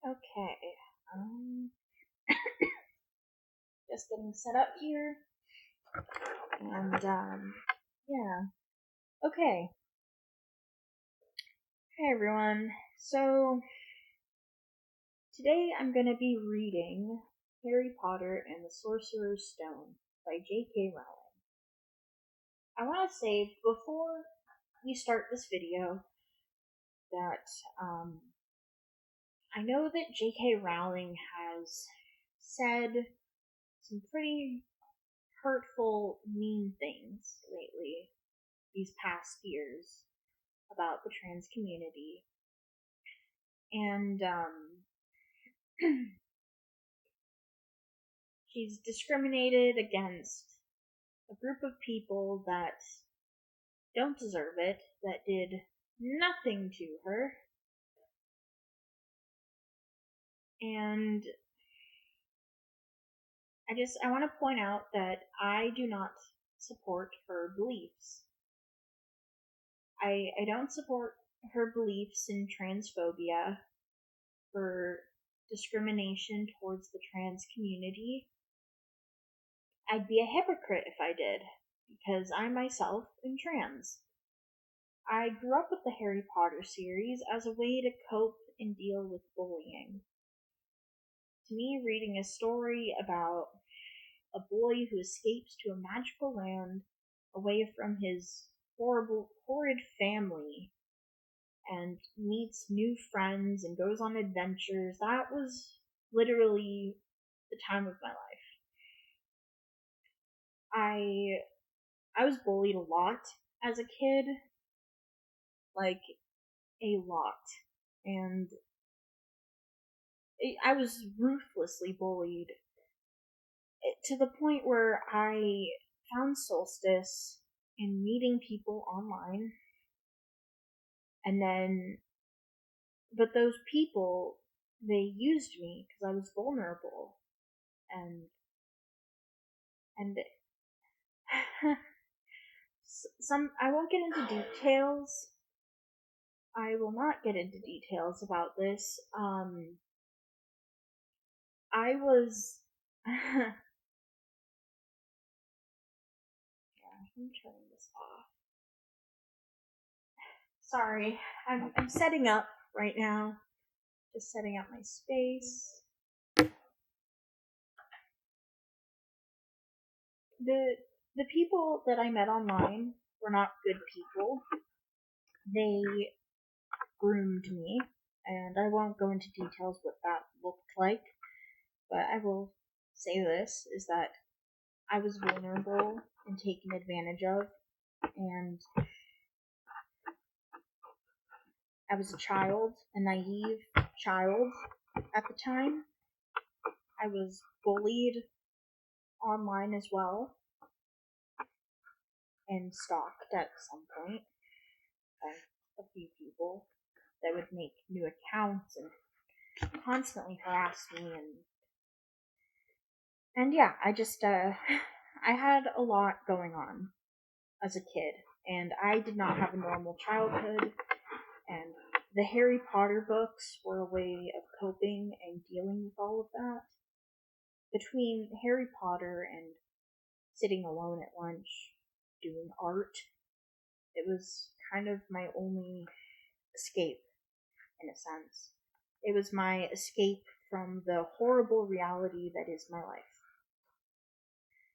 Okay. Just getting set up here. And, yeah. Okay. Hey everyone. So, today I'm gonna be reading Harry Potter and the Sorcerer's Stone by J.K. Rowling. I want to say, before we start this video, that, I know that J.K. Rowling has said some pretty hurtful, mean things lately, these past years, about the trans community. And, she's discriminated against a group of people that don't deserve it, that did nothing to her. And I want to point out that I do not support her beliefs. I don't support her beliefs in transphobia, for discrimination towards the trans community. I'd be a hypocrite if I did, because I myself am trans. I grew up with the Harry Potter series as a way to cope and deal with bullying. To me, reading a story about a boy who escapes to a magical land away from his horrid family and meets new friends and goes on adventures, that was literally the time of my life. I was bullied a lot as a kid, like a lot, and I was ruthlessly bullied to the point where I found solstice in meeting people online, and then, but those people, they used me because I was vulnerable, and I won't get into details. I will not get into details about this. I was. Yeah, I'm turning this off. Sorry, I'm setting up right now. Just setting up my space. The people that I met online were not good people. They groomed me, and I won't go into details what that looked like, but I will say this, is that I was vulnerable and taken advantage of, and I was a child, a naive child at the time. I was bullied online as well, and stalked at some point by a few people that would make new accounts and constantly harass me, and yeah, I had a lot going on as a kid, and I did not have a normal childhood, and the Harry Potter books were a way of coping and dealing with all of that. Between Harry Potter and sitting alone at lunch doing art, it was kind of my only escape, in a sense. It was my escape from the horrible reality that is my life.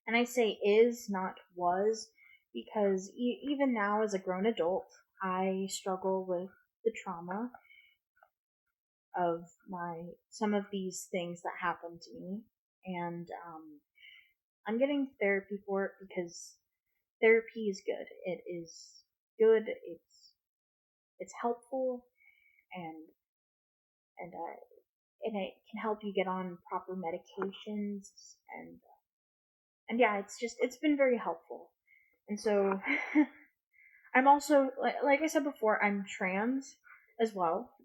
And I say is, not was, because even now as a grown adult, I struggle with the trauma of some of these things that happened to me, and I'm getting therapy for it because therapy is good. It is good. It's helpful, and it can help you get on proper medications, and yeah, it's been very helpful. And so I'm also, like I said before, I'm trans as well.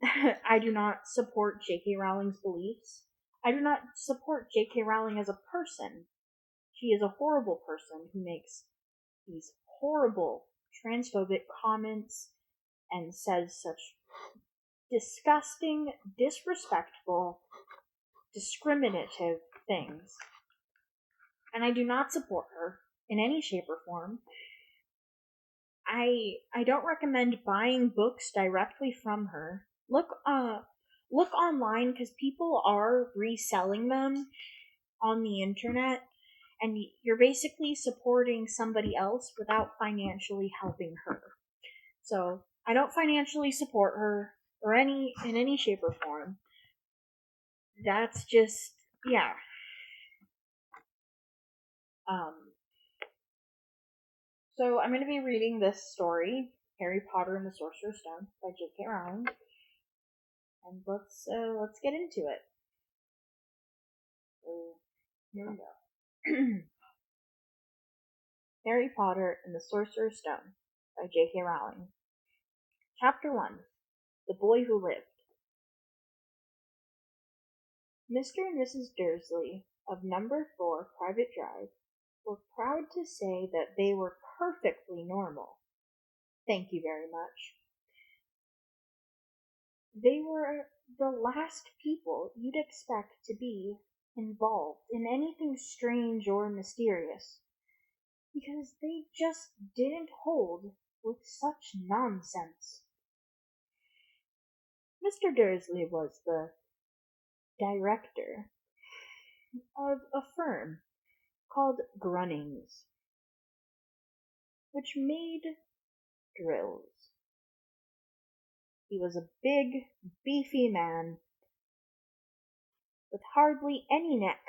I do not support J.K. Rowling's beliefs. I do not support J.K. Rowling as a person. She is a horrible person who makes these horrible transphobic comments and says such disgusting, disrespectful, discriminative things. And I do not support her in any shape or form. I don't recommend buying books directly from her. Look online because people are reselling them on the internet, and you're basically supporting somebody else without financially helping her. So I don't financially support her or in any shape or form. That's just yeah. Um, so I'm going to be reading this story, Harry Potter and the Sorcerer's Stone by J.K. Rowling, and let's get into it. So here we go. Harry Potter and the Sorcerer's Stone by J.K. Rowling. Chapter 1. The Boy Who Lived. Mr. and Mrs. Dursley of Number 4 Private Drive were proud to say that they were perfectly normal. Thank you very much. They were the last people you'd expect to be involved in anything strange or mysterious, because they just didn't hold with such nonsense. Mr. Dursley was the director of a firm called Grunnings, which made drills. He was a big, beefy man with hardly any neck,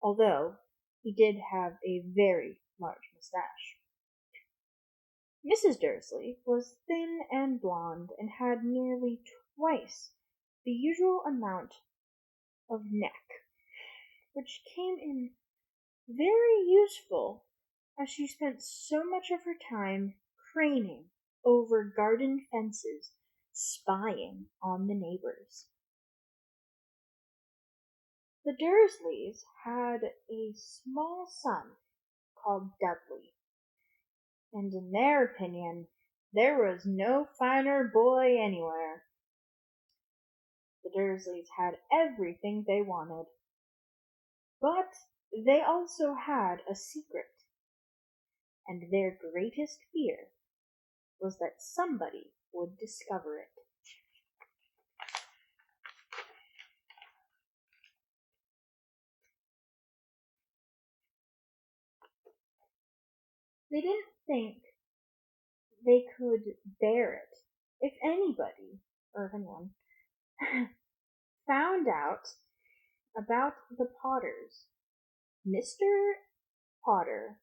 although he did have a very large mustache. Mrs. Dursley was thin and blonde and had nearly twice the usual amount of neck, which came in very useful as she spent so much of her time craning over garden fences, spying on the neighbors. The Dursleys had a small son called Dudley, and in their opinion, there was no finer boy anywhere. The Dursleys had everything they wanted, but they also had a secret, and their greatest fear was that somebody would discover it. They didn't think they could bear it if anybody, or if anyone, found out about the Potters. Mr. Potter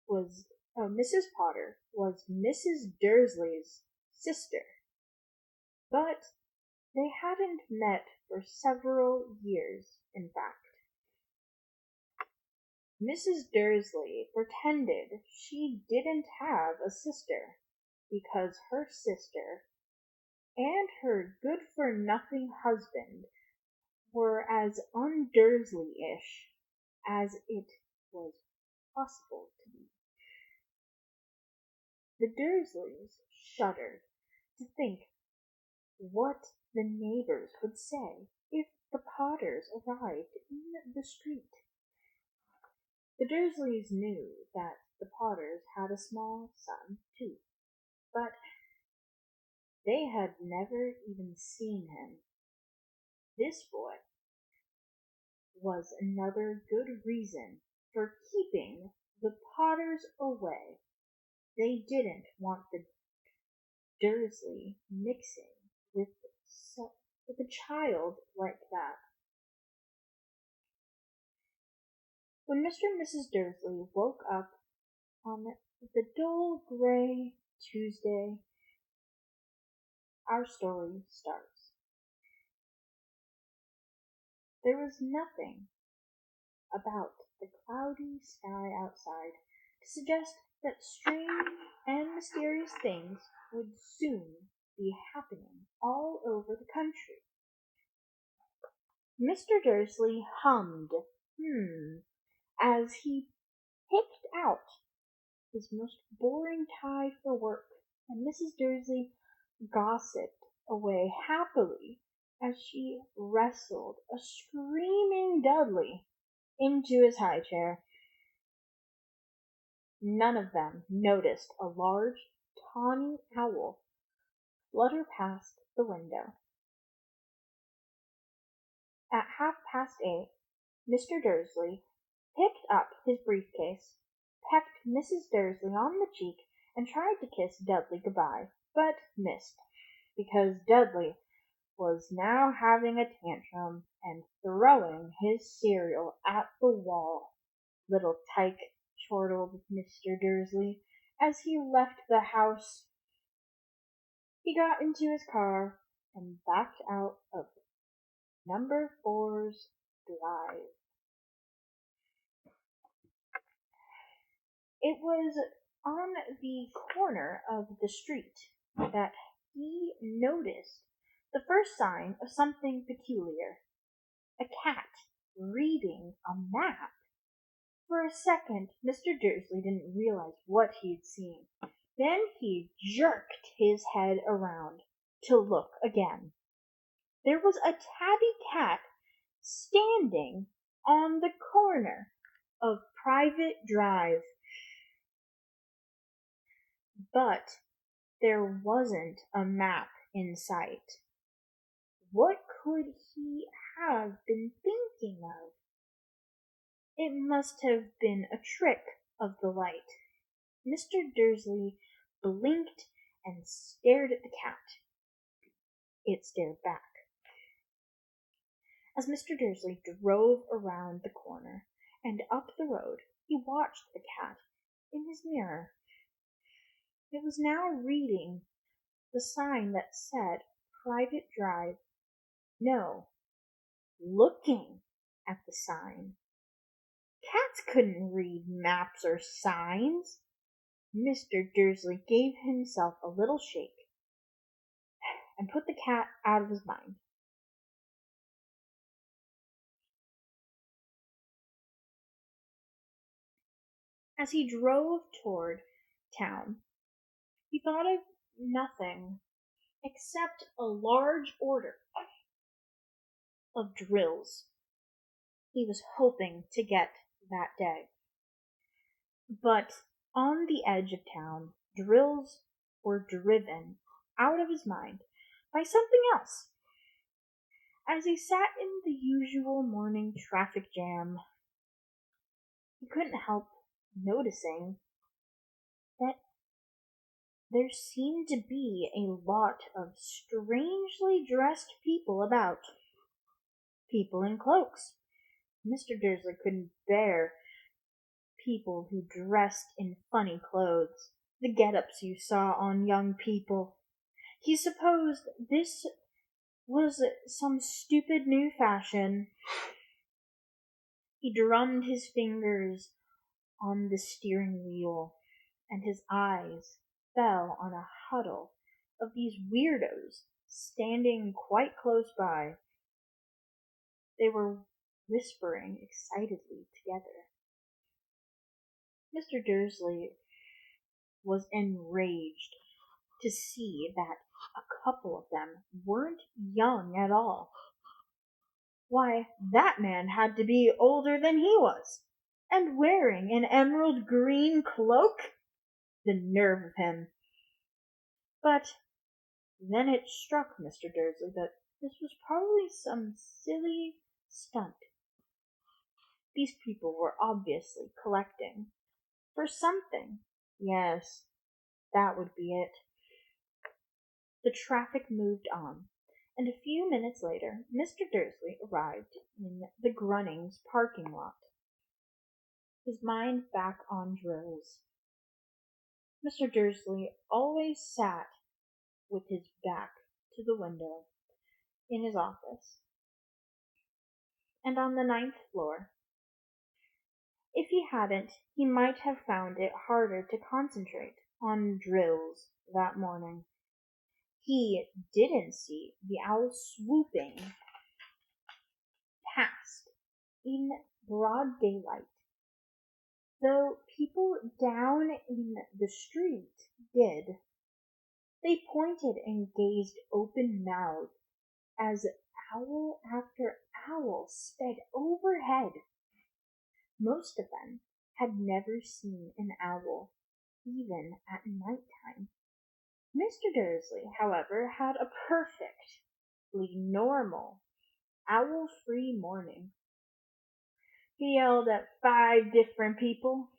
was, Mrs. Potter was Mrs. Dursley's sister, but they hadn't met for several years, in fact. Mrs. Dursley pretended she didn't have a sister because her sister and her good-for-nothing husband were as un-Dursley-ish as it was possible to be. The Dursleys shuddered to think what the neighbors would say if the Potters arrived in the street. The Dursleys knew that the Potters had a small son, too, but they had never even seen him. This boy was another good reason for keeping the Potters away. They didn't want the Dursley mixing with a child like that. When Mr. and Mrs. Dursley woke up on the dull gray Tuesday, our story starts. There was nothing about the cloudy sky outside to suggest that strange and mysterious things would soon be happening all over the country. Mr. Dursley hummed as he picked out his most boring tie for work, and Mrs. Dursley gossiped away happily as she wrestled a screaming Dudley into his high chair. None of them noticed a large, tawny owl flutter past the window. At 8:30, Mr. Dursley picked up his briefcase, pecked Mrs. Dursley on the cheek, and tried to kiss Dudley goodbye, but missed, because Dudley was now having a tantrum and throwing his cereal at the wall. Little tyke, chortled Mr. Dursley as he left the house. He got into his car and backed out of number 4's drive. It was on the corner of the street that he noticed the first sign of something peculiar. A cat reading a map. For a second, Mr. Dursley didn't realize what he'd seen. Then he jerked his head around to look again. There was a tabby cat standing on the corner of Private Drive. But there wasn't a map in sight. What could he have been thinking of? It must have been a trick of the light. Mr. Dursley blinked and stared at the cat. It stared back. As Mr. Dursley drove around the corner and up the road, he watched the cat in his mirror. It was now reading the sign that said Private Drive. No, looking at the sign. Cats couldn't read maps or signs. Mr. Dursley gave himself a little shake and put the cat out of his mind. As he drove toward town, he thought of nothing except a large order of drills he was hoping to get that day. But on the edge of town, drills were driven out of his mind by something else. As he sat in the usual morning traffic jam, he couldn't help noticing that there seemed to be a lot of strangely dressed people about. People in cloaks. Mr. Dursley couldn't bear people who dressed in funny clothes, the get-ups you saw on young people. He supposed this was some stupid new fashion. He drummed his fingers on the steering wheel, and his eyes fell on a huddle of these weirdos standing quite close by. They were whispering excitedly together. Mr. Dursley was enraged to see that a couple of them weren't young at all. Why, that man had to be older than he was, and wearing an emerald green cloak. The nerve of him. But then it struck Mr. Dursley that this was probably some silly stunt. These people were obviously collecting for something. Yes, that would be it. The traffic moved on, and a few minutes later Mr. Dursley arrived in the Grunnings parking lot, his mind back on drills. Mr. Dursley always sat with his back to the window in his office, and on the 9th floor. If he hadn't, he might have found it harder to concentrate on drills that morning. He didn't see the owl swooping past in broad daylight, though people down in the street did. They pointed and gazed open-mouthed as owl after owl sped overhead. Most of them had never seen an owl, even at night time. Mr. Dursley, however, had a perfectly normal, owl-free morning. He yelled at 5 different people.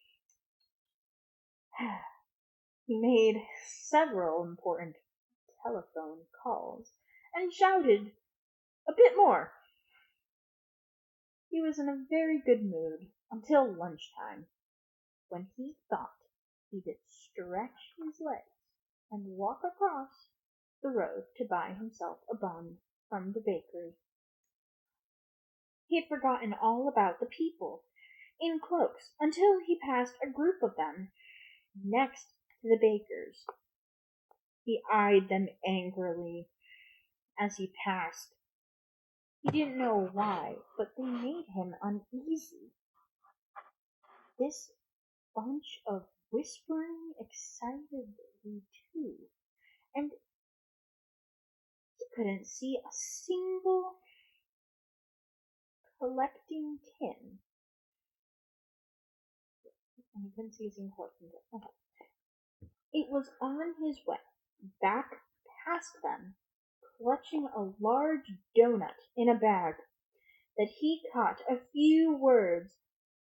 He made several important telephone calls and shouted a bit more. He was in a very good mood until lunchtime, when he thought he could stretch his legs and walk across the road to buy himself a bun from the bakery. He had forgotten all about the people in cloaks until he passed a group of them next to the baker's. He eyed them angrily as he passed. He didn't know why, but they made him uneasy. This bunch of whispering excitedly too, and he couldn't see a single collecting tin. And he couldn't see a single collecting tin. Okay. It was on his way back past them, clutching a large donut in a bag, that he caught a few words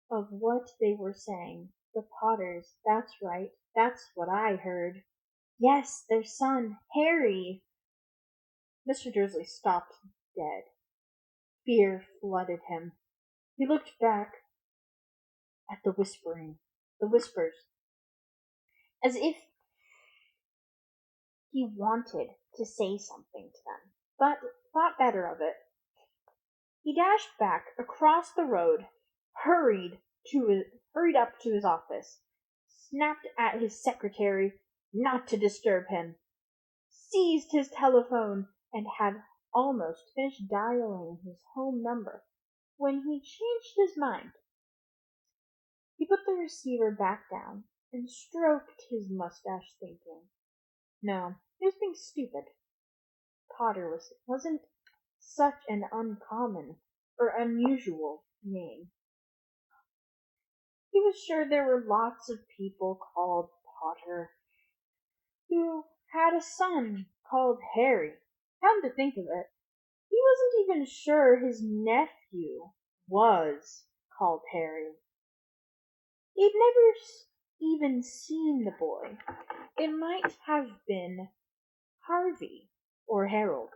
of what they were saying. The Potters, that's right, that's what I heard. Yes, their son, Harry. Mr. Dursley stopped dead. Fear flooded him. He looked back at the whispers, as if he wanted to say something to them, but thought better of it. He dashed back across the road, hurried up to his office, snapped at his secretary not to disturb him, seized his telephone, and had almost finished dialing his home number when he changed his mind. He put the receiver back down and stroked his mustache, thinking. No, he was being stupid. Potter wasn't such an uncommon or unusual name. He was sure there were lots of people called Potter who had a son called Harry. Come to think of it, he wasn't even sure his nephew was called Harry. He'd never even seen the boy. It might have been Harvey or Harold.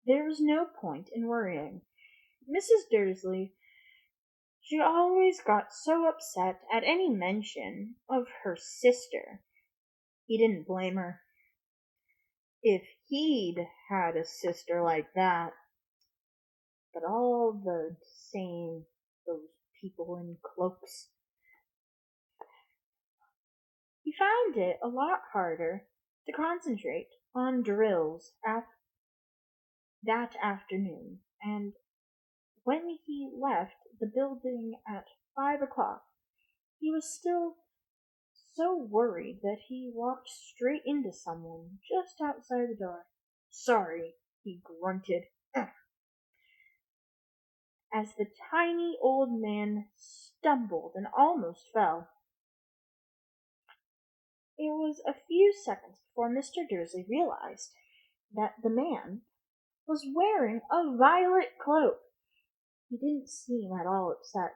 There was no point in worrying. Mrs. Dursley, she always got so upset at any mention of her sister. He didn't blame her. If he'd had a sister like that. But all the same, those people in cloaks. He found it a lot harder to concentrate on drills that afternoon, and when he left the building at 5 o'clock, he was still so worried that he walked straight into someone just outside the door. Sorry, he grunted, as the tiny old man stumbled and almost fell. It was a few seconds before Mr. Dursley realized that the man was wearing a violet cloak. He didn't seem at all upset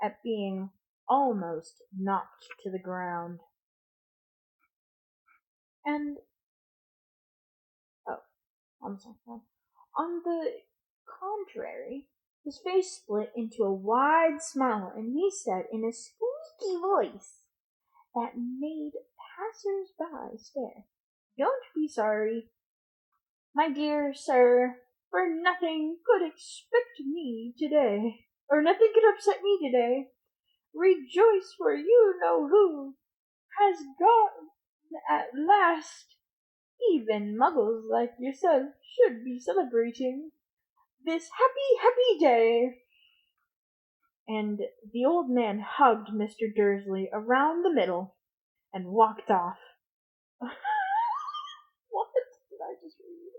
at being almost knocked to the ground. And, I'm sorry. On the contrary, his face split into a wide smile, and he said in a squeaky voice that made passers-by stare, "Don't be sorry, my dear sir, for nothing could expect me today, or nothing could upset me today. Rejoice, for you know who has gotten at last. Even muggles like yourself should be celebrating this happy day." And the old man hugged Mr. Dursley around the middle and walked off. What did I just read?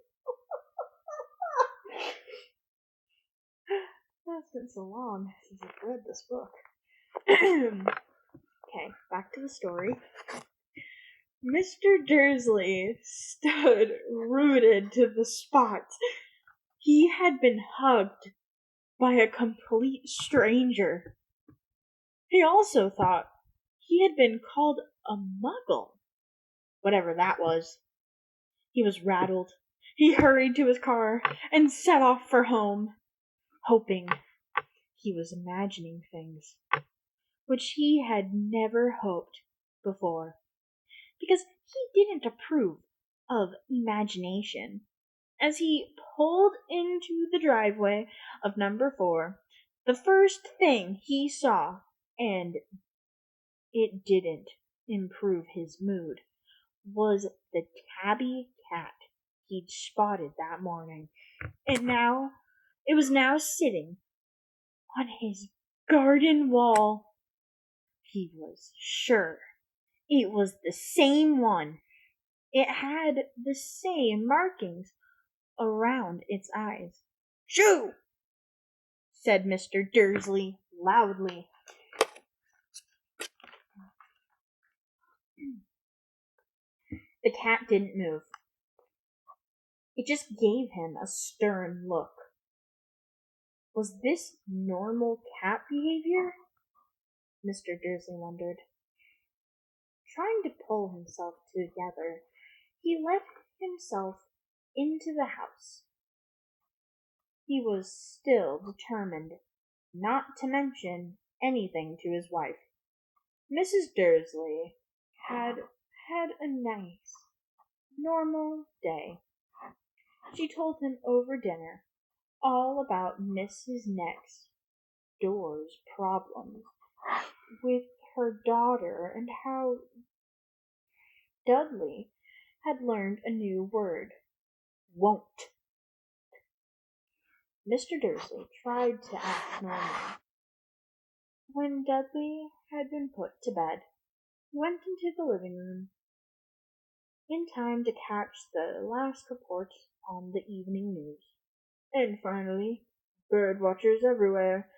It's been so long since I've read this book. Okay, back to the story. Mr. Dursley stood rooted to the spot. He had been hugged by a complete stranger. He also thought he had been called a muggle, whatever that was. He was rattled. He hurried to his car and set off for home, hoping he was imagining things which he had never hoped before, because he didn't approve of imagination. As he pulled into the driveway of number 4, the first thing he saw, and it didn't improve his mood, was the tabby cat he'd spotted that morning. And now, it was now sitting on his garden wall. He was sure it was the same one. It had the same markings around its eyes. "Shoo!" said Mr. Dursley loudly. The cat didn't move. It just gave him a stern look. Was this normal cat behavior? Mr. Dursley wondered. Trying to pull himself together, he let himself into the house. He was still determined not to mention anything to his wife. Mrs. Dursley had had a nice, normal day. She told him over dinner all about Mrs. Next Door's problems with her daughter and how Dudley had learned a new word, won't. Mr. Dursley tried to act normal. When Dudley had been put to bed, he went into the living room in time to catch the last reports on the evening news. And finally, bird watchers everywhere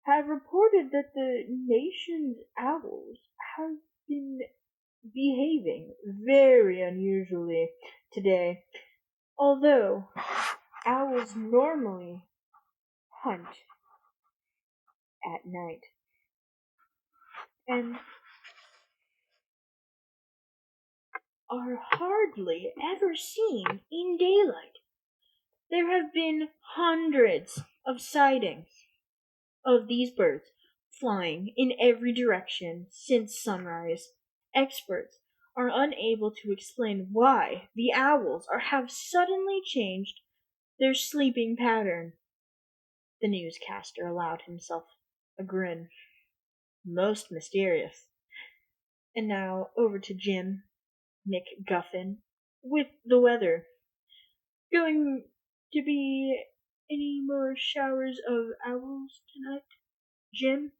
have reported that the nation's owls have been behaving very unusually today. Although owls normally hunt at night and are hardly ever seen in daylight. There have been hundreds of sightings of these birds flying in every direction since sunrise. Experts are unable to explain why the owls have suddenly changed their sleeping pattern. The newscaster allowed himself a grin. Most mysterious. And now over to Jim McGuffin with the weather. Going to be any more showers of owls tonight, Jim?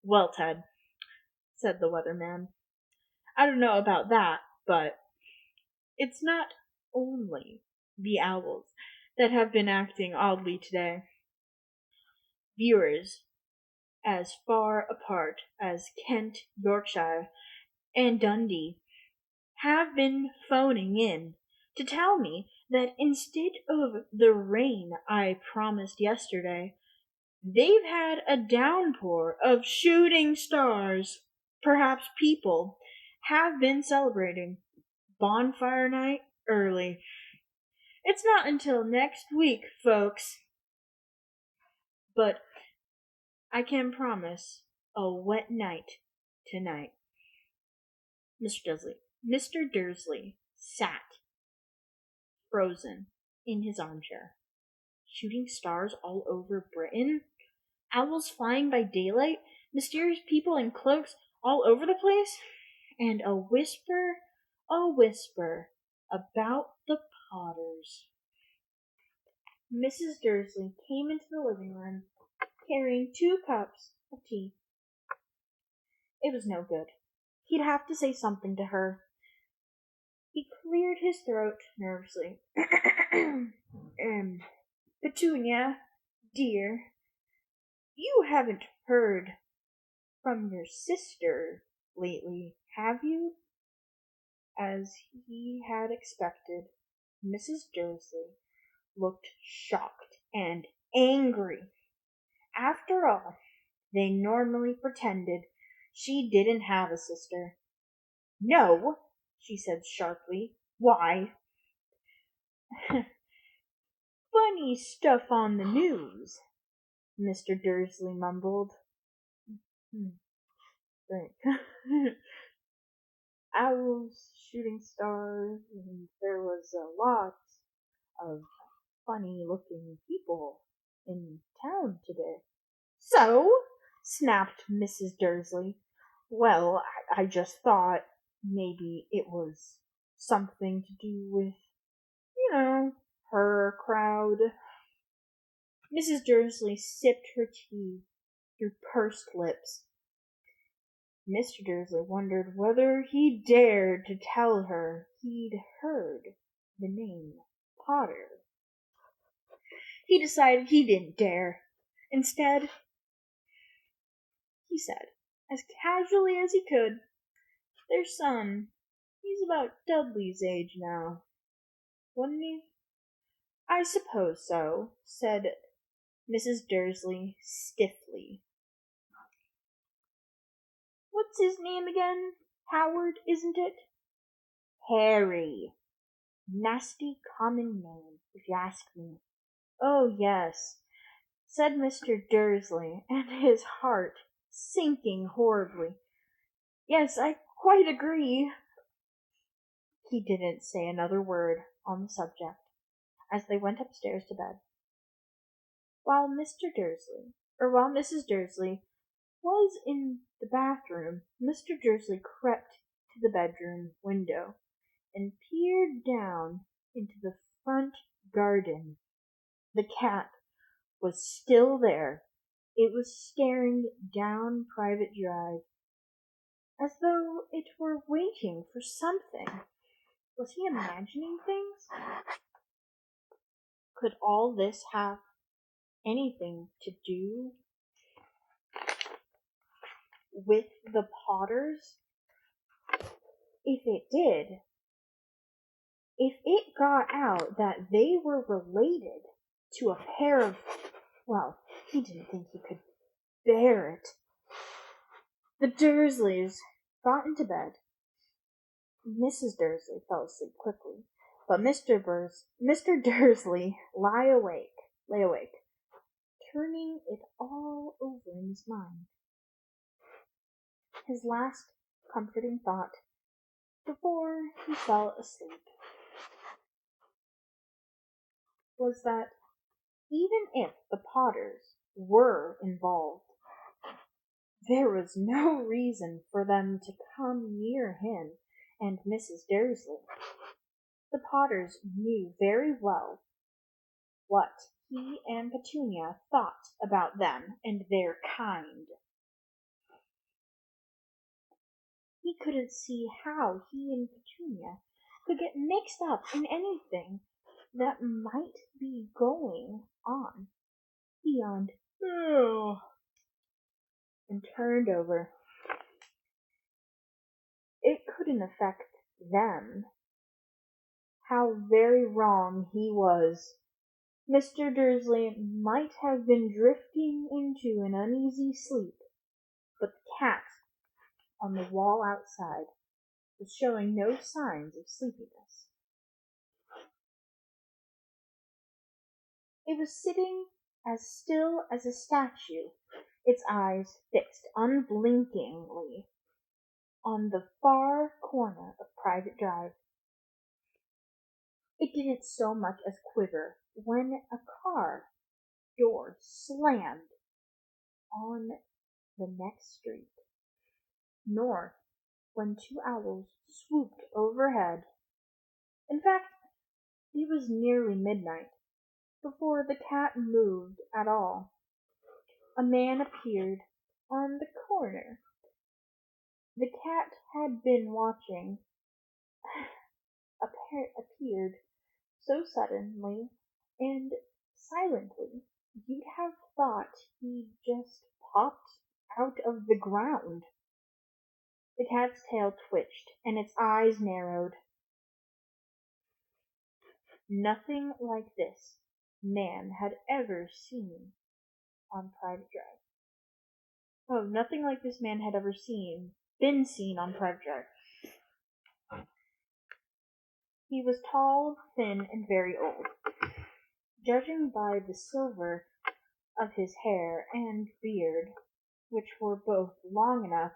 Well, Ted, said the weatherman, I don't know about that, but it's not only the owls that have been acting oddly today. Viewers as far apart as Kent, Yorkshire, and Dundee have been phoning in to tell me that instead of the rain I promised yesterday, they've had a downpour of shooting stars. Perhaps people have been celebrating bonfire night early. It's not until next week, folks. But I can promise a wet night tonight. Mr. Dursley sat frozen in his armchair. Shooting stars all over Britain? Owls flying by daylight? Mysterious people in cloaks all over the place? And a whisper about the Potters. Mrs. Dursley came into the living room carrying 2 cups of tea. It was no good. He'd have to say something to her. He cleared his throat nervously. Petunia, dear, you haven't heard from your sister lately, have you? As he had expected, Mrs. Dursley looked shocked and angry. After all, they normally pretended she didn't have a sister. No, she said sharply. Why? Funny stuff on the news, Mr. Dursley mumbled. Think. Owls, shooting stars, and there was a lot of funny-looking people in town today. So? Snapped Mrs. Dursley. Well, I just thought maybe it was something to do with, her crowd. Mrs. Dursley sipped her tea through pursed lips. Mr. Dursley wondered whether he dared to tell her he'd heard the name Potter. He decided he didn't dare. Instead, he said, as casually as he could, their son, he's about Dudley's age now, wouldn't he? I suppose so, said Mrs. Dursley stiffly. What's his name again? Howard, isn't it? Harry. Nasty common name, if you ask me. Oh, yes, said Mr. Dursley, and his heart sinking horribly. Yes, I quite agree. He didn't say another word on the subject as they went upstairs to bed. While Mrs. Dursley was in the bathroom, Mr. Dursley crept to the bedroom window and peered down into the front garden. The cat was still there. It was staring down Private Drive, as though it were waiting for something. Was he imagining things? Could all this have anything to do with the Potters? If it did, if it got out that they were related to a pair of, well, he didn't think he could bear it. The Dursleys got into bed. Mrs. Dursley fell asleep quickly, but Mr. Dursley lay awake, turning it all over in his mind. His last comforting thought before he fell asleep was that even if the Potters were involved, there was no reason for them to come near him and Mrs. Dursley. The Potters knew very well what he and Petunia thought about them and their kind. He couldn't see how he and Petunia could get mixed up in anything that might be going on beyond and turned over. It couldn't affect them. How very wrong he was. Mr. Dursley might have been drifting into an uneasy sleep, but the cat on the wall outside was showing no signs of sleepiness. It was sitting as still as a statue, its eyes fixed unblinkingly on the far corner of Private Drive. It didn't so much as quiver when a car door slammed on the next street, nor when two owls swooped overhead. In fact, it was nearly midnight before the cat moved at all. A man appeared on the corner. The cat had been watching appeared so suddenly and silently you'd have thought he just popped out of the ground. The cat's tail twitched and its eyes narrowed. Nothing like this man had ever seen on Private Drive. Oh, nothing like this man had ever been seen on Private Drive. He was tall, thin, and very old. Judging by the silver of his hair and beard, which were both long enough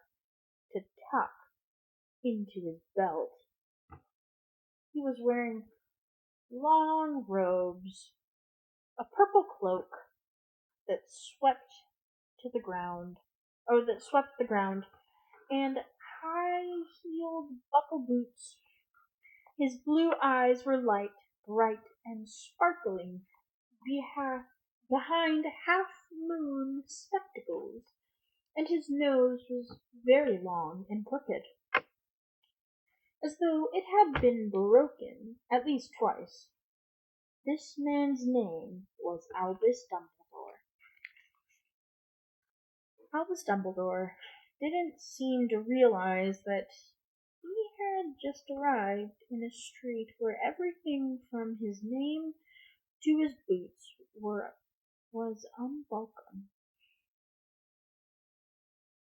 to tuck into his belt, he was wearing long robes, a purple cloak that swept to the ground, that swept the ground, and high-heeled buckle boots. His blue eyes were light, bright, and sparkling behind half-moon spectacles, and his nose was very long and crooked, as though it had been broken at least twice. This man's name was Albus Dumbledore. Albus Dumbledore didn't seem to realize that he had just arrived in a street where everything from his name to his boots was unwelcome.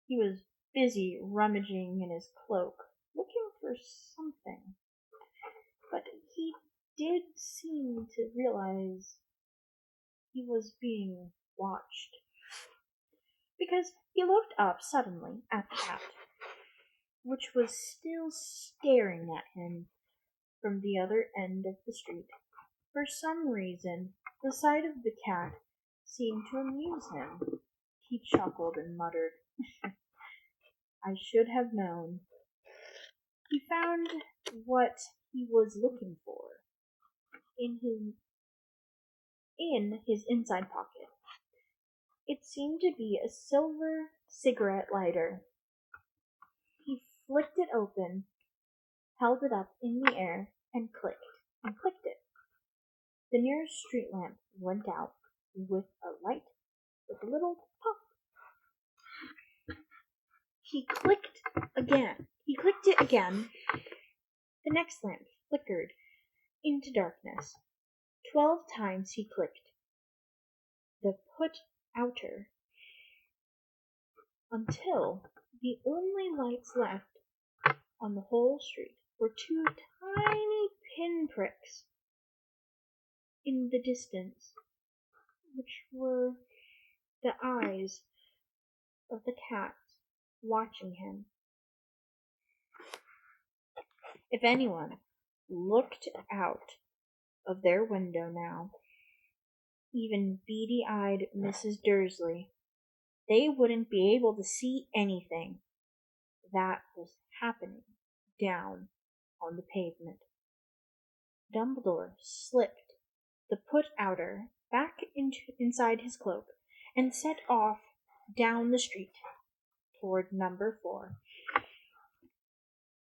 He was busy rummaging in his cloak, looking for something, but he did seem to realize he was being watched, because he looked up suddenly at the cat, which was still staring at him from the other end of the street. For some reason, the sight of the cat seemed to amuse him. He chuckled and muttered, "I should have known." He found what he was looking for in his inside pocket. It seemed to be a silver cigarette lighter. He flicked it open, held it up in the air, and clicked it. The nearest street lamp went out with a little pop. He clicked it again. The next lamp flickered into darkness. 12 times he clicked the put outer until the only lights left on the whole street were 2 tiny pinpricks in the distance, which were the eyes of the cat watching him. If anyone looked out of their window now, even beady-eyed Mrs. Dursley, they wouldn't be able to see anything that was happening down on the pavement. Dumbledore slipped the put-outer back inside his cloak and set off down the street toward number 4,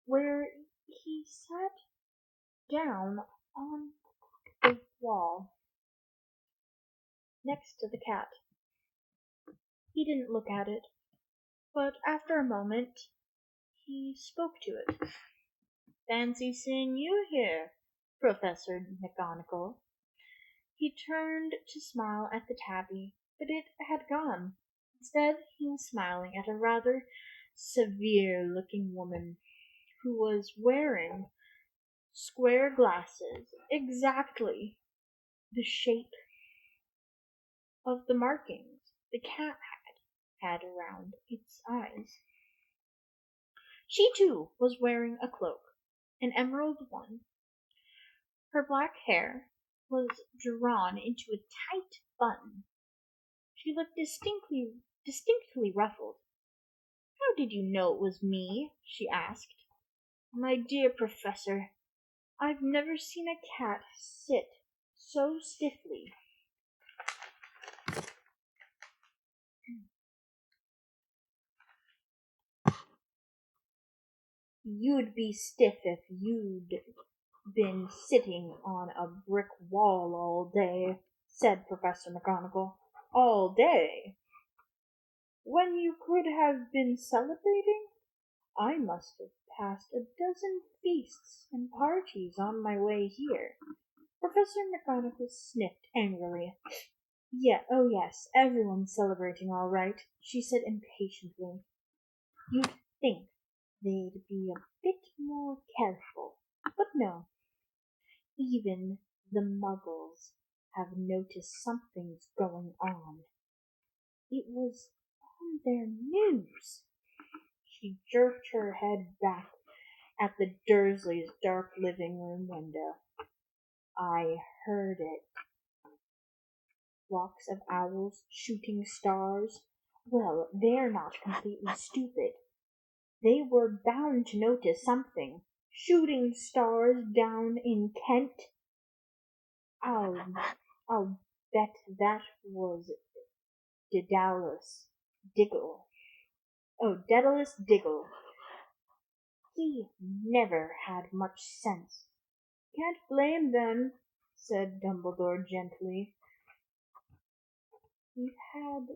where he sat down on the wall next to the cat. He didn't look at it, but after a moment he spoke to it. "Fancy seeing you here, Professor McGonagall." He turned to smile at the tabby, but it had gone. Instead, he was smiling at a rather severe-looking woman who was wearing square glasses exactly the shape of the markings the cat had around its eyes. She, too, was wearing a cloak, an emerald one. Her black hair was drawn into a tight bun. She looked distinctly ruffled. "How did you know it was me?" she asked. "My dear Professor, I've never seen a cat sit so stiffly." "You'd be stiff if you'd been sitting on a brick wall all day," said Professor McGonagall. "All day? When you could have been celebrating? I must have passed a dozen feasts and parties on my way here." Professor McGonagall sniffed angrily. Oh yes, everyone's celebrating all right," she said impatiently. "You'd think they'd be a bit more careful, but no. Even the Muggles have noticed something's going on. It was on their news." She jerked her head back at the Dursleys' dark living room window. "I heard it. Flocks of owls shooting stars. Well, they're not completely stupid. They were bound to notice something. Shooting stars down in Kent. I'll, I'll bet that was Daedalus Diggle. Oh, Daedalus Diggle. He never had much sense." "Can't blame them," said Dumbledore gently. "We've had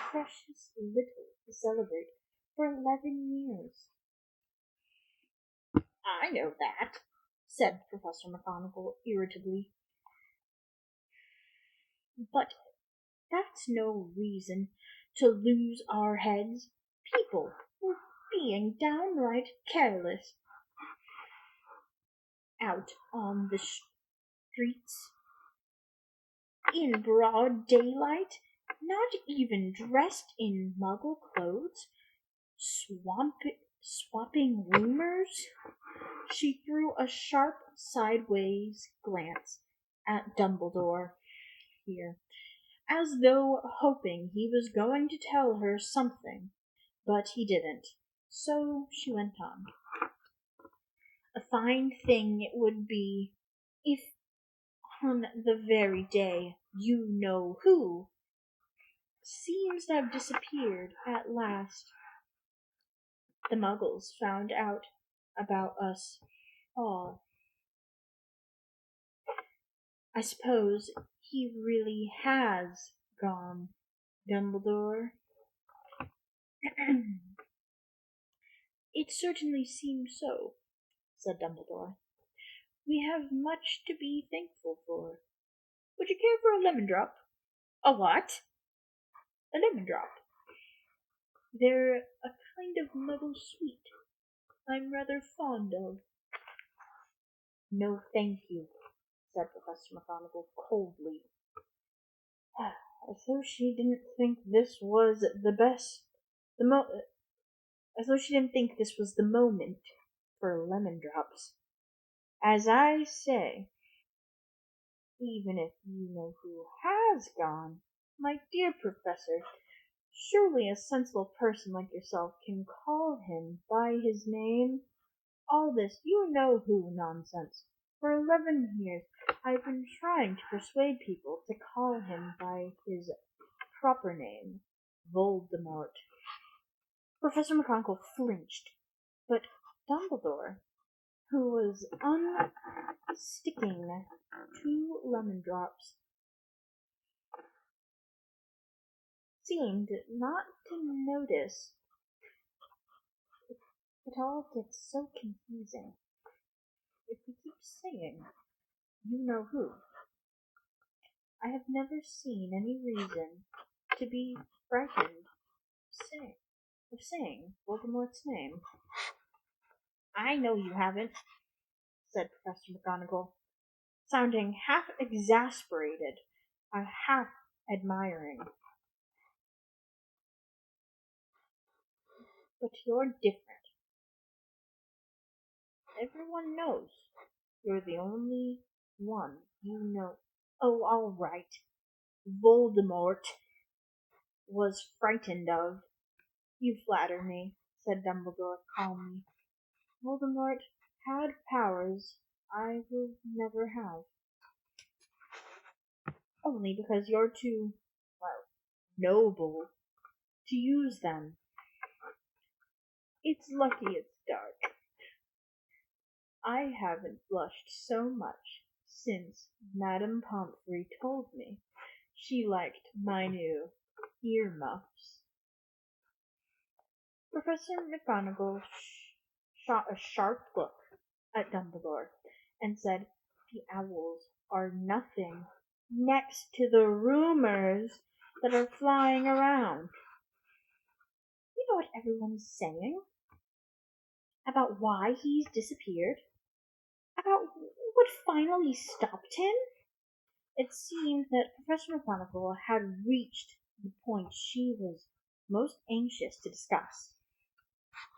precious little to celebrate for 11 years." "I know that," said Professor McGonagall irritably. "But that's no reason to lose our heads. People were being downright careless out on the streets in broad daylight, not even dressed in Muggle clothes, swapping rumors." She threw a sharp sideways glance at Dumbledore here, as though hoping he was going to tell her something, but he didn't. So she went on. "A fine thing it would be if on the very day you know who seems to have disappeared at last, the Muggles found out about us all. I suppose he really has gone, Dumbledore." "It certainly seems so," said Dumbledore. "We have much to be thankful for. Would you care for a lemon drop?" "A what?" "A lemon drop. They're a kind of Muggle sweet I'm rather fond of." "No, thank you," said Professor McGonagall coldly. As though she didn't think this was as though she didn't think this was the moment for lemon drops. "As I say, even if you know who has gone, my dear Professor, surely a sensible person like yourself can call him by his name. All this you-know-who nonsense. For 11 years I've been trying to persuade people to call him by his proper name, Voldemort." Professor McGonagall flinched, but Dumbledore, who was unsticking 2 lemon drops, seemed not to notice. "It all gets so confusing. If we keep saying, you know who, I have never seen any reason to be frightened of saying Voldemort's name." "I know you haven't," said Professor McGonagall, sounding half exasperated, half admiring. "But you're different. Everyone knows you're the only one you know." "Oh, all right. Voldemort was frightened of." "You flatter me," said Dumbledore calmly. "Voldemort had powers I will never have. Only because you're too, well, noble to use them. It's lucky it's dark. I haven't blushed so much since Madame Pomfrey told me she liked my new earmuffs. Professor McGonagall shot a sharp look at Dumbledore and said, "The owls are nothing next to the rumors that are flying around. You know what everyone's saying? About why he's disappeared? About what finally stopped him?" It seemed that Professor McGonagall had reached the point she was most anxious to discuss.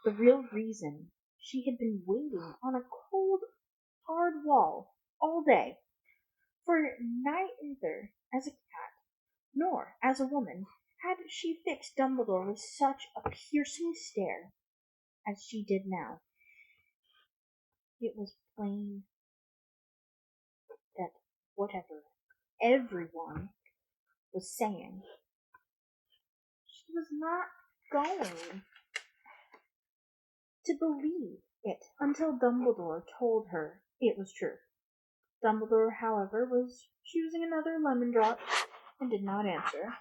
The real reason she had been waiting on a cold, hard wall all day, for neither as a cat nor as a woman had she fixed Dumbledore with such a piercing stare as she did now. It was plain that whatever everyone was saying, she was not going to believe it until Dumbledore told her it was true. Dumbledore, however, was choosing another lemon drop and did not answer.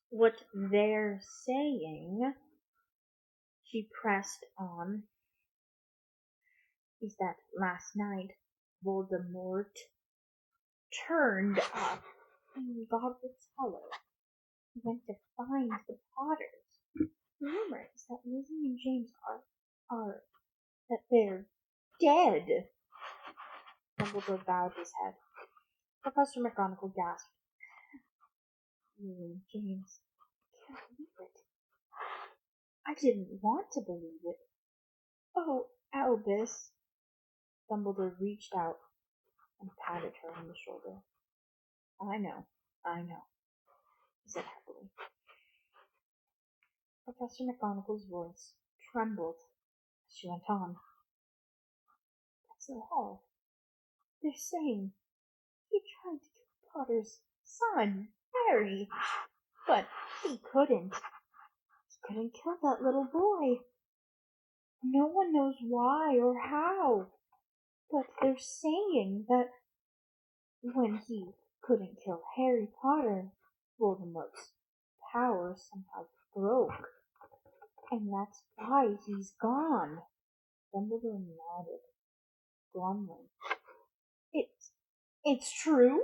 "What they're saying," she pressed on, "is that last night Voldemort turned up in Godric's Hollow. He went to find the Potters. The rumor is that Lizzie and James are that they're dead." Dumbledore bowed his head. Professor McGonagall gasped. "Lily and James, I can't believe it. I didn't want to believe it. Oh, Albus." Dumbledore reached out and patted her on the shoulder. I know, he said happily. Professor McGonagall's voice trembled as she went on. "That's all. They're saying he tried to kill Potter's son, Harry, but he couldn't. He couldn't kill that little boy. No one knows why or how, but they're saying that when he couldn't kill Harry Potter, Voldemort's power somehow broke, and that's why he's gone." Dumbledore nodded glumly. It's true?"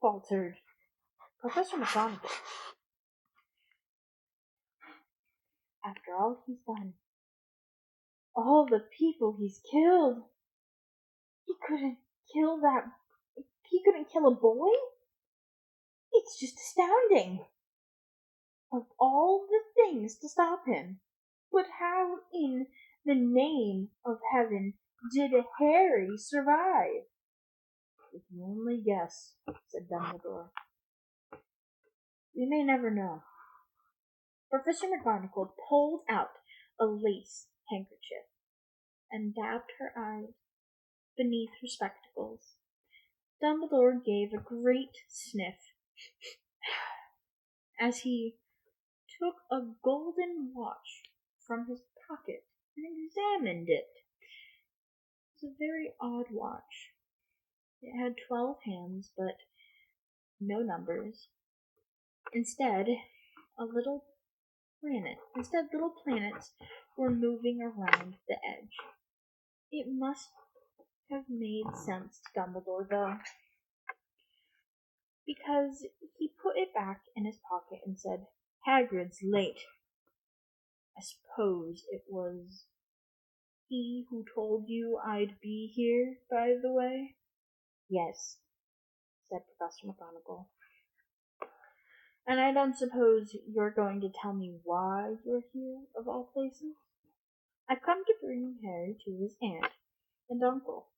faltered Professor McGonagall. "After all he's done, all the people he's killed, he couldn't kill a boy? It's just astounding. Of all the things to stop him. But how in the name of heaven did Harry survive?" "We can only guess," said Dumbledore. "We may never know." Professor McGonagall pulled out a lace handkerchief and dabbed her eyes beneath her spectacles. Dumbledore gave a great sniff as he took a golden watch from his pocket and examined it. It was a very odd watch. It had 12 hands, but no numbers. Instead, little planets were moving around the edge. It must have made sense to Dumbledore, though, because he put it back in his pocket and said, "Hagrid's late. I suppose it was he who told you I'd be here, by the way?" "Yes," said Professor McGonagall. "And I don't suppose you're going to tell me why you're here, of all places?" "I've come to bring Harry to his aunt and uncle.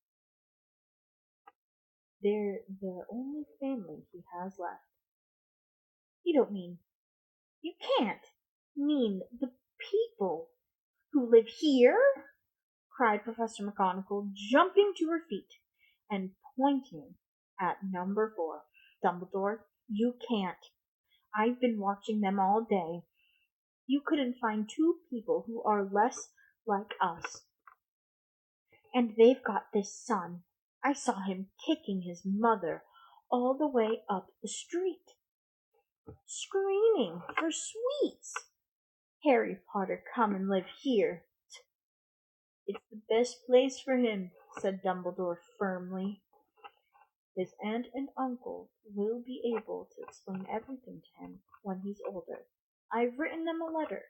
They're the only family he has left." You can't mean the people who live here?" cried Professor McGonagall, jumping to her feet and pointing at number 4. "Dumbledore, you can't. I've been watching them all day. You couldn't find two people who are less like us. And they've got this son. I saw him kicking his mother all the way up the street, screaming for sweets. Harry Potter, come and live here. It's the best place for him, said Dumbledore firmly. His aunt and uncle will be able to explain everything to him when he's older. I've written them a letter.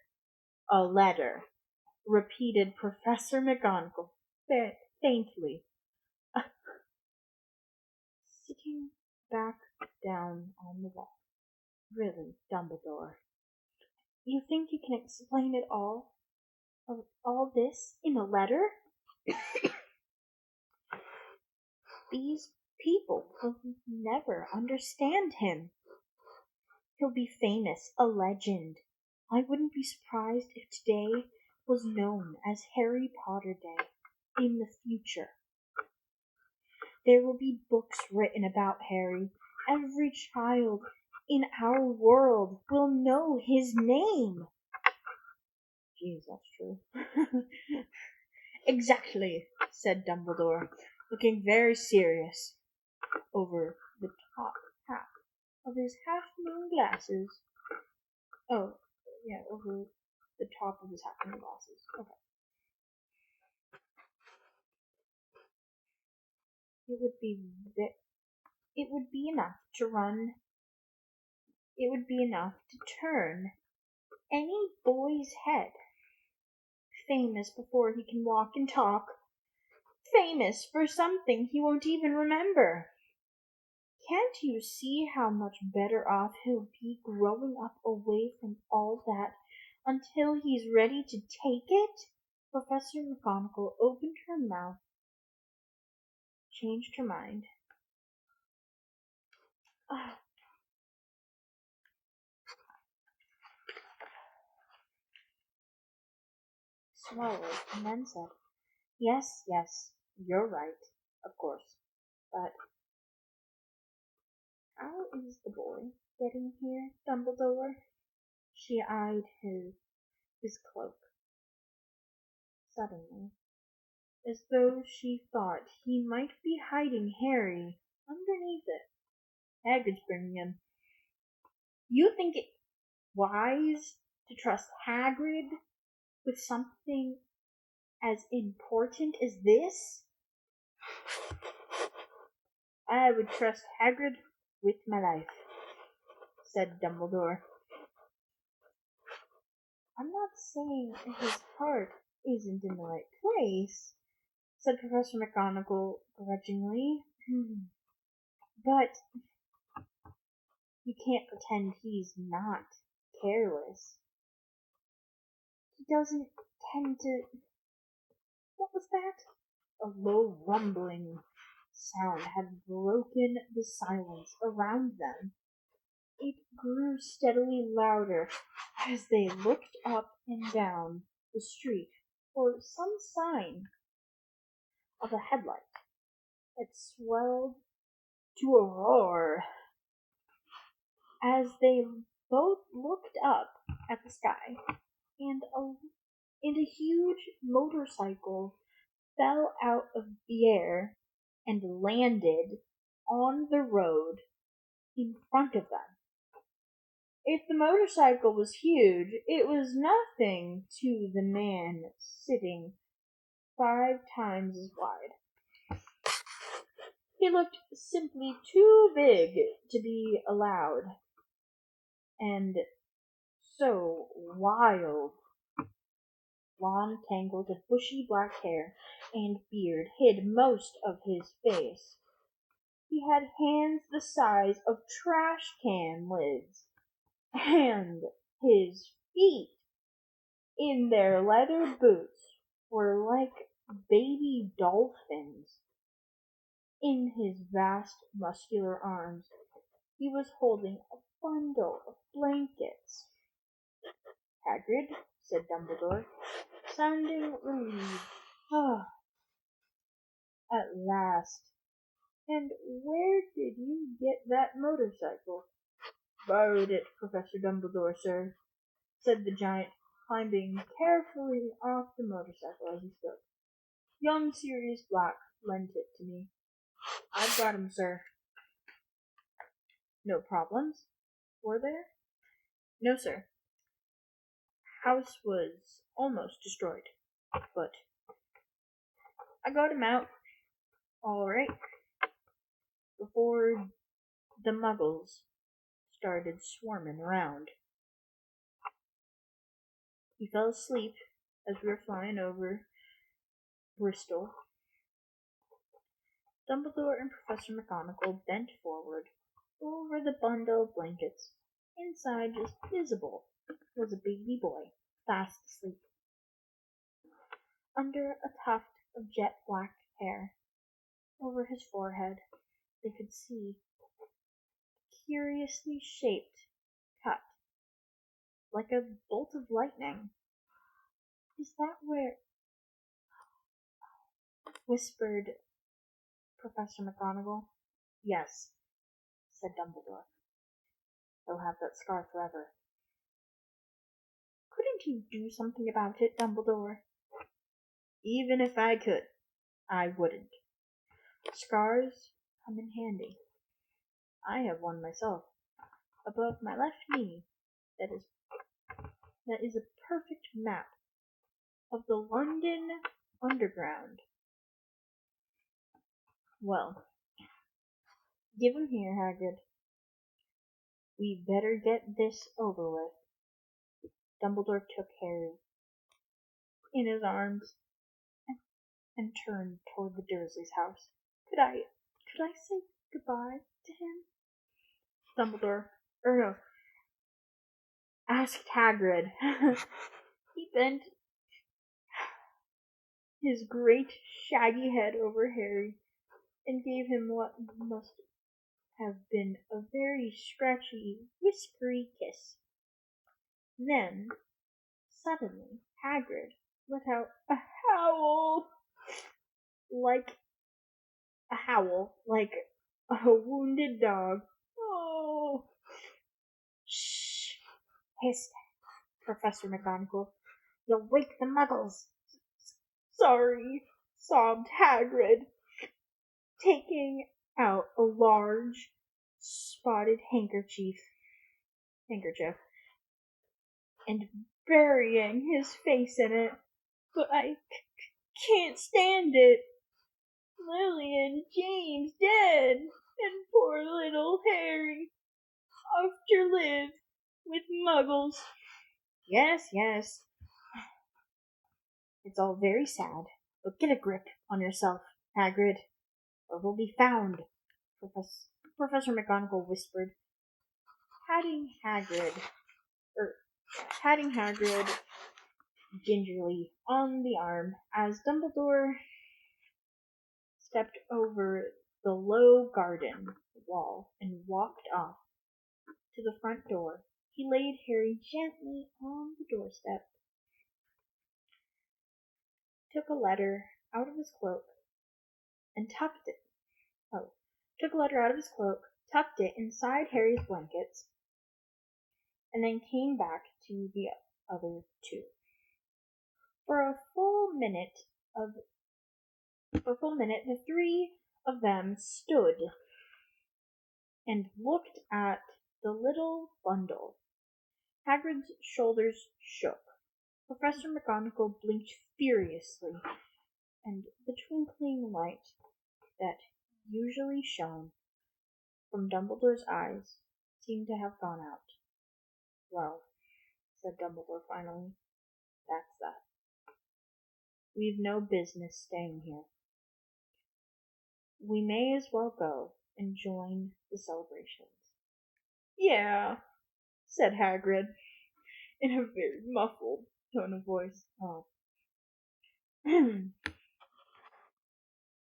A letter, repeated Professor McGonagall faintly, sitting back down on the wall. Really, Dumbledore, you think you can explain it all? All this in a letter? These people will never understand him. He'll be famous, a legend. I wouldn't be surprised if today was known as Harry Potter Day in the future. There will be books written about Harry. Every child in our world will know his name. Jeez, that's true. Exactly, said Dumbledore, looking very serious over the top half of his half-moon glasses. Oh, yeah, over the top of his half-moon glasses. Okay. It would be enough to run. It would be enough to turn any boy's head. Famous before he can walk and talk. Famous for something he won't even remember. Can't you see how much better off he'll be growing up away from all that until he's ready to take it? Professor McGonagall opened her mouth, changed her mind. Swallowed, and then said, yes, you're right, of course, but how is the boy getting here, Dumbledore? She eyed his cloak suddenly, as though she thought he might be hiding Harry underneath it. Hagrid's bringing him. You think it wise to trust Hagrid with something as important as this? I would trust Hagrid with my life, said Dumbledore. I'm not saying his heart isn't in the right place, said Professor McGonagall grudgingly. But you can't pretend he's not careless. He doesn't tend to... What was that? A low rumbling sound had broken the silence around them. It grew steadily louder as they looked up and down the street for some sign of a headlight. It swelled to a roar as they both looked up at the sky, and a huge motorcycle fell out of the air and landed on the road in front of them. If the motorcycle was huge, it was nothing to the man sitting 5 times as wide. He looked simply too big to be allowed, and so wild. Long tangles of bushy black hair and beard hid most of his face. He had hands the size of trash can lids, and his feet, in their leather boots, were like baby dolphins. In his vast muscular arms he was holding a bundle of blankets. Hagrid, said Dumbledore, sounding relieved. Ah, at last. And where did you get that motorcycle? Borrowed it, Professor Dumbledore, sir, said the giant, climbing carefully off the motorcycle as he spoke. Young Sirius Black lent it to me. I've got him, sir. No problems, were there? No, sir. House was almost destroyed, but I got him out all right before the muggles started swarming around. He fell asleep as we were flying over Bristol. Dumbledore and Professor McGonagall bent forward over the bundle of blankets. Inside, just visible, was a baby boy, fast asleep. Under a tuft of jet black hair over his forehead, they could see a curiously shaped cut, like a bolt of lightning. Is that where? Whispered Professor McGonagall. Yes, said Dumbledore. He'll have that scar forever. Couldn't you do something about it, Dumbledore? Even if I could, I wouldn't. Scars come in handy. I have one myself, above my left knee, that is a perfect map of the London Underground. Well, give him here, Hagrid. We better get this over with. Dumbledore took Harry in his arms and turned toward the Dursleys' house. Could I say goodbye to him? Dumbledore, no, asked Hagrid. He bent his great shaggy head over Harry and gave him what must have been a very scratchy, whiskery kiss. Then, suddenly, Hagrid let out a howl like a wounded dog. Oh! Shh! Hissed Professor McGonagall. You'll wake the muggles. Sorry, sobbed Hagrid, taking out a large, spotted handkerchief, and burying his face in it. But I can't stand it. Lily and James dead, and poor little Harry off to live with muggles. Yes, it's all very sad, but get a grip on yourself, Hagrid, or we'll be found, Professor McGonagall whispered, patting Hagrid gingerly on the arm as Dumbledore stepped over the low garden wall and walked off to the front door. He laid Harry gently on the doorstep, took a letter out of his cloak, and tucked it inside Harry's blankets, and then came back to the other two. For a full minute, the three of them stood and looked at the little bundle. Hagrid's shoulders shook. Professor McGonagall blinked furiously, and the twinkling light that usually shone from Dumbledore's eyes seemed to have gone out. Well, said Dumbledore finally, that's that. We've no business staying here. We may as well go and join the celebrations. Yeah, said Hagrid, in a very muffled tone of voice. Oh.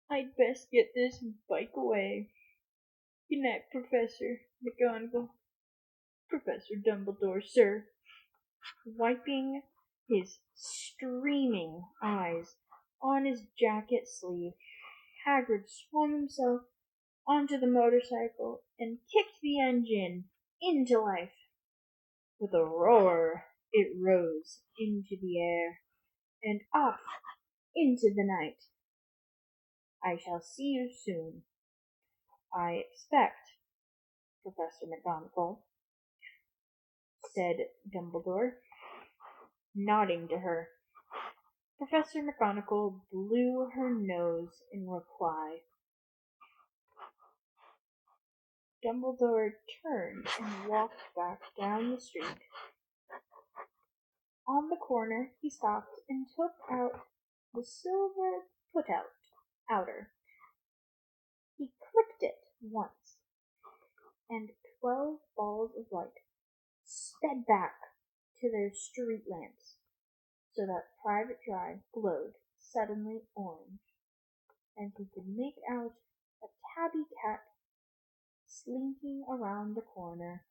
I'd best get this bike away. Good night, Professor McGonagall. Professor Dumbledore, sir. Wiping his streaming eyes on his jacket sleeve, Hagrid swung himself onto the motorcycle and kicked the engine into life. With a roar, It rose into the air and off into the night. I shall see you soon, I expect, Professor McGonagall, said Dumbledore, nodding to her. Professor McGonagall blew her nose in reply. Dumbledore turned and walked back down the street. On the corner he stopped and took out the silver outer. He clicked it once, and 12 balls of light sped back to their street lamps, so that Private Drive glowed suddenly orange, and he could make out a tabby cat slinking around the corner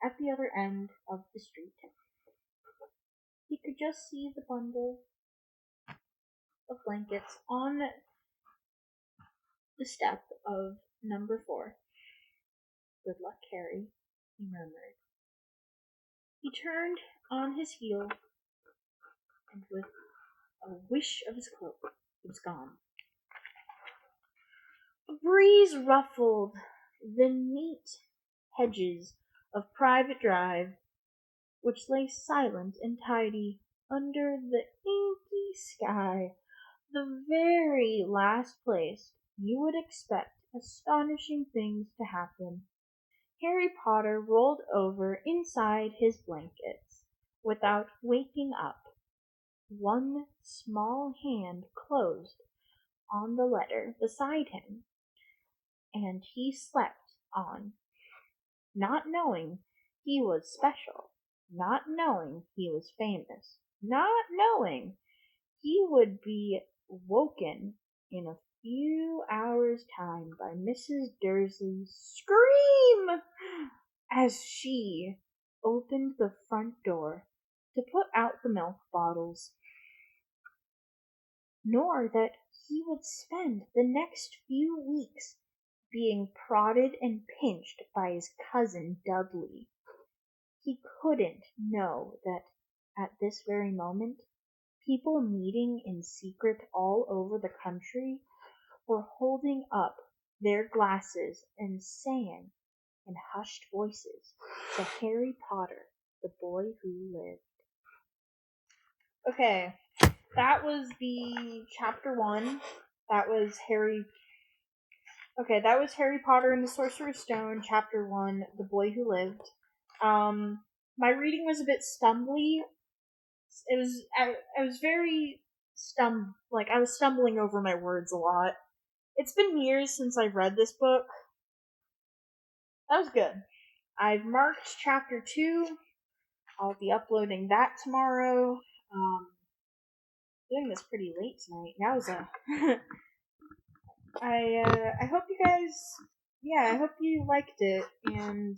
at the other end of the street. He could just see the bundle of blankets on the step of number 4. Good luck, Harry, he murmured. He turned on his heel, and with a whish of his cloak, he was gone. A breeze ruffled the neat hedges of Private Drive, which lay silent and tidy under the inky sky, the very last place you would expect astonishing things to happen. Harry Potter rolled over inside his blankets without waking up. One small hand closed on the letter beside him, and he slept on, not knowing he was special, not knowing he was famous, not knowing he would be woken in a few hours' time by Mrs. Dursley's scream as she opened the front door to put out the milk bottles, nor that he would spend the next few weeks being prodded and pinched by his cousin Dudley. He couldn't know that at this very moment people meeting in secret all over the country were holding up their glasses and saying in hushed voices to Harry Potter, the boy who lived. Okay, that was the chapter 1. That was Harry Potter and the Sorcerer's Stone, chapter 1, The Boy Who Lived. My reading was a bit stumbly. I was very I was stumbling over my words a lot. It's been years since I've read this book. That was good. I've marked chapter 2. I'll be uploading that tomorrow. Doing this pretty late tonight. Yowza. I hope you guys, I hope you liked it, and,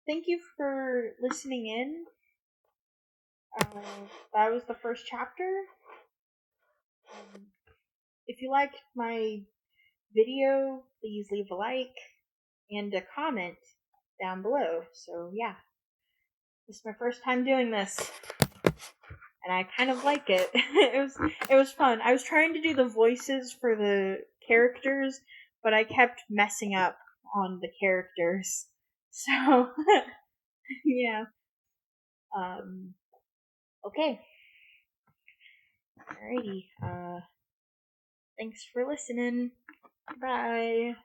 thank you for listening in. That was the first chapter. If you liked my video, please leave a like and a comment down below. So yeah, this is my first time doing this, and I kind of like it. It was fun. I was trying to do the voices for the characters, but I kept messing up on the characters. So yeah. Okay. Alrighty. Thanks for listening. Bye.